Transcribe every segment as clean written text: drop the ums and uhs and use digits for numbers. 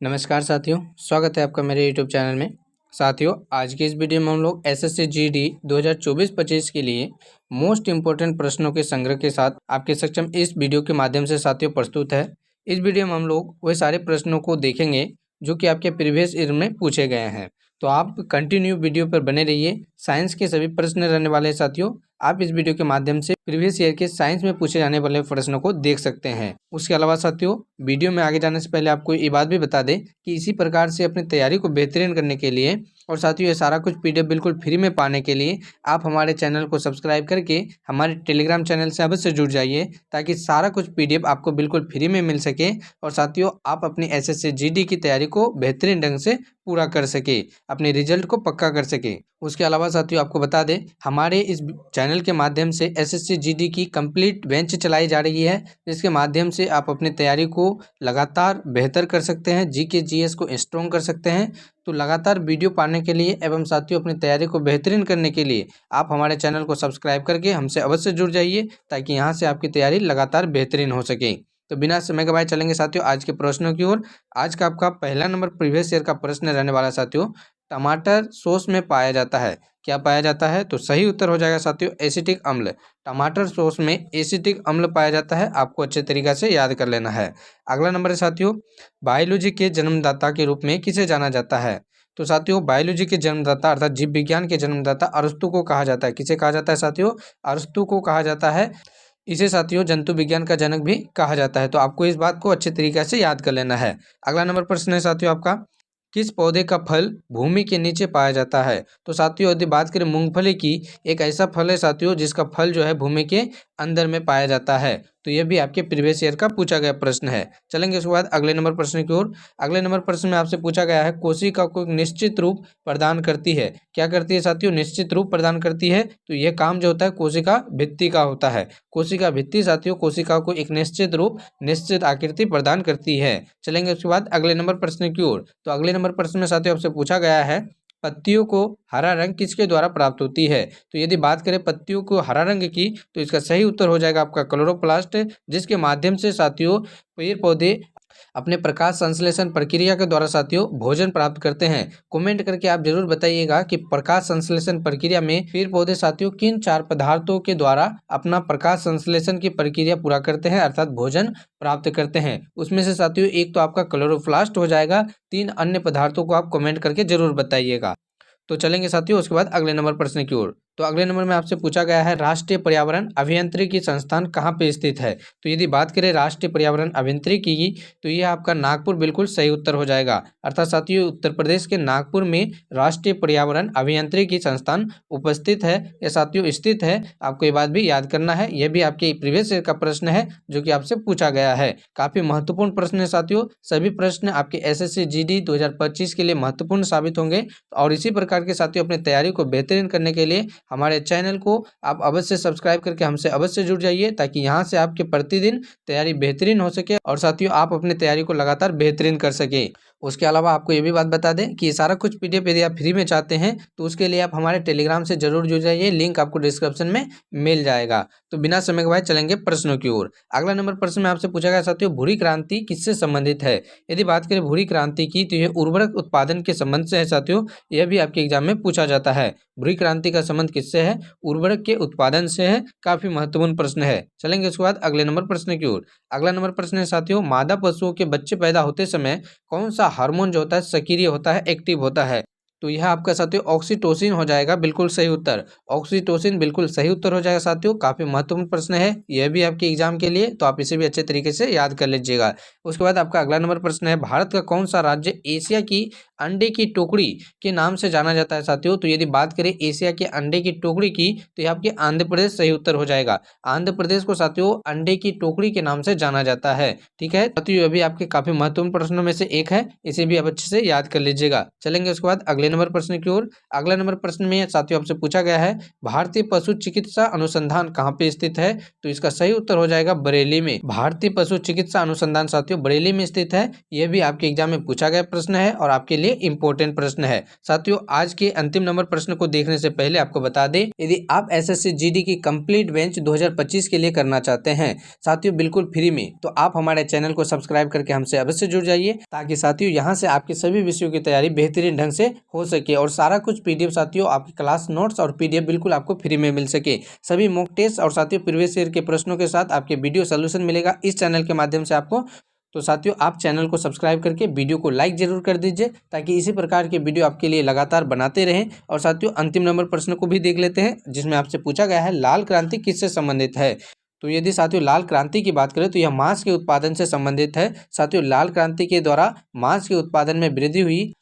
नमस्कार साथियों, स्वागत है आपका मेरे YouTube चैनल में। साथियों, आज की इस वीडियो में हम लोग एसएससी जीडी 2024-25 के लिए मोस्ट इम्पोर्टेंट प्रश्नों के संग्रह के साथ आपके सक्षम इस वीडियो के माध्यम से साथियों प्रस्तुत है। इस वीडियो में हम लोग वह सारे प्रश्नों को देखेंगे जो कि आपके प्रीवियस ईयर में पूछे गए हैं। तो आप कंटिन्यू वीडियो पर बने रहिए। साइंस के सभी प्रश्न रहने वाले हैं साथियों। आप इस वीडियो के माध्यम से प्रीवियस ईयर के साइंस में पूछे जाने वाले प्रश्नों को देख सकते हैं। उसके अलावा साथियों, वीडियो में आगे जाने से पहले आपको ये बात भी बता दें कि इसी प्रकार से अपनी तैयारी को बेहतरीन करने के लिए और साथियों ये सारा कुछ पीडीएफ बिल्कुल फ्री में पाने के लिए आप हमारे चैनल को सब्सक्राइब करके हमारे टेलीग्राम चैनल से अवश्य जुड़ जाइए, ताकि सारा कुछ पीडीएफ आपको बिल्कुल फ्री में मिल सके और साथियों आप अपनी एसएससी जीडी की तैयारी को बेहतरीन ढंग से पूरा कर सके, अपने रिजल्ट को पक्का कर सके। उसके अलावा साथियों आपको बता दें, हमारे इस चैनल के माध्यम से एसएससी जीडी की कंप्लीट बेंच चलाई जा रही है, जिसके माध्यम से आप अपनी तैयारी को लगातार बेहतर कर सकते हैं, जीके जीएस को स्ट्रॉन्ग कर सकते हैं। तो लगातार वीडियो पाने के लिए एवं साथियों अपनी तैयारी को बेहतरीन करने के लिए आप हमारे चैनल को सब्सक्राइब करके हमसे अवश्य जुड़ जाइए, ताकि यहाँ से आपकी तैयारी लगातार बेहतरीन हो सके। तो बिना समय गवाए चलेंगे साथियों आज के प्रश्नों की ओर। आज का आपका पहला नंबर प्रीवियस ईयर का प्रश्न रहने वाला साथियों, टमाटर सॉस में पाया जाता है, क्या पाया जाता है? तो सही उत्तर हो जाएगा साथियों एसिटिक अम्ल। टमाटर सॉस में एसिटिक अम्ल पाया जाता है, आपको अच्छे तरीके से याद कर लेना है। अगला नंबर है साथियों, बायोलॉजी के जन्मदाता के रूप में किसे जाना जाता है? तो साथियों बायोलॉजी के जन्मदाता अर्थात जीव विज्ञान के जन्मदाता अरस्तु को कहा जाता है। किसे कहा जाता है साथियों? अरस्तु को कहा जाता है। इसे साथियों जंतु विज्ञान का जनक भी कहा जाता है। तो आपको इस बात को अच्छे तरीके से याद कर लेना है। अगला नंबर प्रश्न है साथियों आपका, किस पौधे का फल भूमि के नीचे पाया जाता है? तो साथियों यदि बात करें मूंगफली की, एक ऐसा फल है साथियों जिसका फल जो है भूमि के अंदर में पाया जाता है। तो यह भी आपके प्रीवियस ईयर का पूछा गया प्रश्न है। चलेंगे उसके बाद अगले नंबर प्रश्न की ओर। अगले नंबर प्रश्न में आपसे पूछा गया है, कोशिका को एक निश्चित रूप प्रदान करती है, क्या करती है साथियों? निश्चित रूप प्रदान करती है। तो यह काम जो होता है कोशिका भित्ति का होता है। कोशिका भित्ति साथियों कोशिका को एक निश्चित रूप, निश्चित आकृति प्रदान करती है। चलेंगे उसके बाद अगले नंबर प्रश्न की ओर। तो अगले नंबर प्रश्न में साथियों आपसे पूछा गया है, पत्तियों को हरा रंग किसके द्वारा प्राप्त होती है? तो यदि बात करें पत्तियों को हरा रंग की, तो इसका सही उत्तर हो जाएगा आपका क्लोरोप्लास्ट, जिसके माध्यम से साथियों पेड़ पौधे अपने प्रकाश संश्लेषण प्रक्रिया के द्वारा साथियों भोजन प्राप्त करते हैं। कमेंट करके आप जरूर बताइएगा कि प्रकाश संश्लेषण प्रक्रिया में पेड़ पौधे साथियों किन 4 पदार्थों के द्वारा अपना प्रकाश संश्लेषण की प्रक्रिया पूरा करते हैं, अर्थात भोजन प्राप्त करते हैं। उसमें से साथियों एक तो आपका क्लोरोप्लास्ट हो जाएगा, 3 अन्य पदार्थों को आप कमेंट करके जरूर बताइएगा। तो चलेंगे साथियों उसके बाद अगले नंबर प्रश्न की ओर। तो अगले नंबर में आपसे पूछा गया है, राष्ट्रीय पर्यावरण अभियांत्रिकी संस्थान कहाँ पे स्थित है? तो यदि बात करें राष्ट्रीय पर्यावरण अभियांत्रिकी की, तो यह आपका नागपुर बिल्कुल सही उत्तर हो जाएगा। अर्थात साथियों उत्तर प्रदेश के नागपुर में राष्ट्रीय पर्यावरण अभियांत्रिकी संस्थान उपस्थित है, यह साथियों स्थित है। आपको ये बात भी याद करना है। यह भी आपके प्रीवियस ईयर का प्रश्न है जो कि आपसे पूछा गया है। काफी महत्वपूर्ण प्रश्न है साथियों। सभी प्रश्न आपके एसएससी जीडी 2025 के लिए महत्वपूर्ण साबित होंगे और इसी प्रकार के साथियों अपनी तैयारी को बेहतरीन करने के लिए हमारे चैनल को आप अवश्य सब्सक्राइब करके हमसे अवश्य जुड़ जाइए, ताकि यहाँ से आपके प्रतिदिन तैयारी बेहतरीन हो सके और साथियों आप अपनी तैयारी को लगातार बेहतरीन कर सके। उसके अलावा आपको ये भी बात बता दें कि ये सारा कुछ पीडीएफ यदि आप फ्री में चाहते हैं तो उसके लिए आप हमारे टेलीग्राम से जरूर जुड़ जाइए, लिंक आपको डिस्क्रिप्शन में मिल जाएगा। तो बिना समय गवाए चलेंगे प्रश्नों की ओर। अगला नंबर प्रश्न में आपसे पूछा गया साथियों, भूरी क्रांति किससे संबंधित है? यदि बात करें भूरी क्रांति की, तो यह उर्वरक उत्पादन के संबंध से है साथियों। यह भी आपके एग्जाम में पूछा जाता है। भूरी क्रांति का संबंध किससे है? उर्वरक के उत्पादन से है। काफी महत्वपूर्ण प्रश्न है। चलेंगे उसके बाद अगले नंबर प्रश्न की ओर। अगला नंबर प्रश्न है साथियों, मादा पशुओं के बच्चे पैदा होते समय कौन सा हार्मोन जो होता है सक्रिय होता है, एक्टिव होता है? तो यह आपका साथियों ऑक्सीटोसिन हो जाएगा, बिल्कुल सही उत्तर। ऑक्सीटोसिन बिल्कुल सही उत्तर हो जाएगा साथियों। काफी महत्वपूर्ण प्रश्न है यह भी आपके एग्जाम के लिए, तो आप इसे भी अच्छे तरीके से याद कर लीजिएगा। उसके बाद आपका अगला नंबर प्रश्न है, भारत का कौन सा राज्य एशिया की अंडे की टोकरी के नाम से जाना जाता है साथियों? तो यदि बात करें एशिया के अंडे की टोकरी की, तो यह आपके आंध्र प्रदेश सही उत्तर हो जाएगा। आंध्र प्रदेश को साथियों अंडे की टोकरी के नाम से जाना जाता है। ठीक है साथियों, यह भी आपके काफी महत्वपूर्ण प्रश्नों में से एक है, इसे भी आप अच्छे से याद कर लीजिएगा। चलेंगे उसके बाद अगले नंबर प्रश्न की ओर। अगला नंबर प्रश्न में साथियों आपसे पूछा गया है भारतीय पशु चिकित्सा अनुसंधान कहाँ पे स्थित है, तो इसका सही उत्तर हो जाएगा बरेली में। भारतीय पशु चिकित्सा अनुसंधान साथियों बरेली में स्थित है। यह भी आपके एग्जाम में पूछा गया प्रश्न है और आपके लिए इंपॉर्टेंट प्रश्न है। साथियों आज के अंतिम नंबर प्रश्न को देखने से पहले आपको बता दें, यदि आप एसएससी जीडी की कंप्लीट बेंच 2025 के लिए करना चाहते हैं साथियों बिल्कुल फ्री में, तो आप हमारे चैनल को सब्सक्राइब करके हमसे अवश्य जुड़ जाइए, ताकि साथियों यहाँ से आपके सभी विषयों की तैयारी बेहतरीन ढंग से हो सके और सारा कुछ पीडीएफ साथियों आपकी क्लास नोट्स और पीडीएफ बिल्कुल आपको फ्री में मिल सके। सभी मॉक टेस्ट और साथियों प्रीवियस ईयर के प्रश्नों के साथ आपके वीडियो सोल्यूशन मिलेगा इस चैनल के माध्यम से आपको। तो साथियों आप चैनल को सब्सक्राइब करके वीडियो को लाइक जरूर कर दीजिए, ताकि इसी प्रकार के वीडियो आपके लिए लगातार बनाते रहें। और साथियों अंतिम नंबर प्रश्न को भी देख लेते हैं, जिसमें आपसे पूछा गया है लाल क्रांति किससे संबंधित है। तो यदि साथियों लाल क्रांति की बात करें तो यह मांस के उत्पादन से संबंधित है। साथियों लाल क्रांति के द्वारा मांस के उत्पादन में वृद्धि हुई,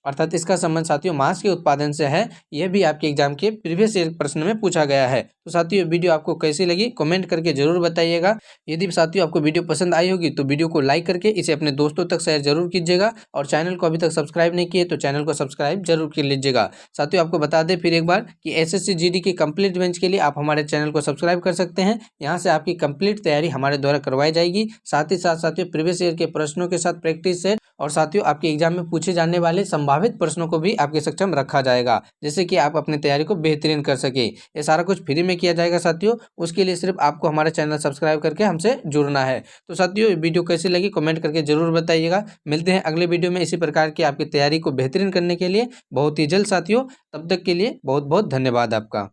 अर्थात इसका संबंध साथियों मांस के उत्पादन से है। यह भी आपके एग्जाम के प्रीवियस ईयर प्रश्न में पूछा गया है। तो साथियों वीडियो आपको कैसी लगी कमेंट करके जरूर बताइएगा। यदि साथियों आपको वीडियो पसंद आई होगी तो वीडियो को लाइक करके इसे अपने दोस्तों तक शेयर जरूर कीजिएगा, और चैनल को अभी तक सब्सक्राइब नहीं किए तो चैनल को सब्सक्राइब जरूर कर लीजिएगा। साथियों आपको बता दें फिर एक बार कि एसएससी जीडी की कंप्लीट बेंच के लिए आप हमारे चैनल को सब्सक्राइब कर सकते हैं। यहाँ से आपकी कंप्लीट तैयारी हमारे द्वारा करवाई जाएगी। साथ ही साथ साथियों प्रीवियस ईयर के प्रश्नों के साथ प्रैक्टिस सेट और साथियों आपके एग्जाम में पूछे जाने वाले संभावित प्रश्नों को भी आपके सक्षम रखा जाएगा, जिससे कि आप अपनी तैयारी को बेहतरीन कर सके। ये सारा कुछ फ्री में किया जाएगा साथियों। उसके लिए सिर्फ आपको हमारे चैनल सब्सक्राइब करके हमसे जुड़ना है। तो साथियों वीडियो कैसी लगी कमेंट करके जरूर बताइएगा। मिलते हैं अगले वीडियो में इसी प्रकार की आपकी तैयारी को बेहतरीन करने के लिए बहुत ही जल्द साथियों। तब तक के लिए बहुत बहुत धन्यवाद आपका।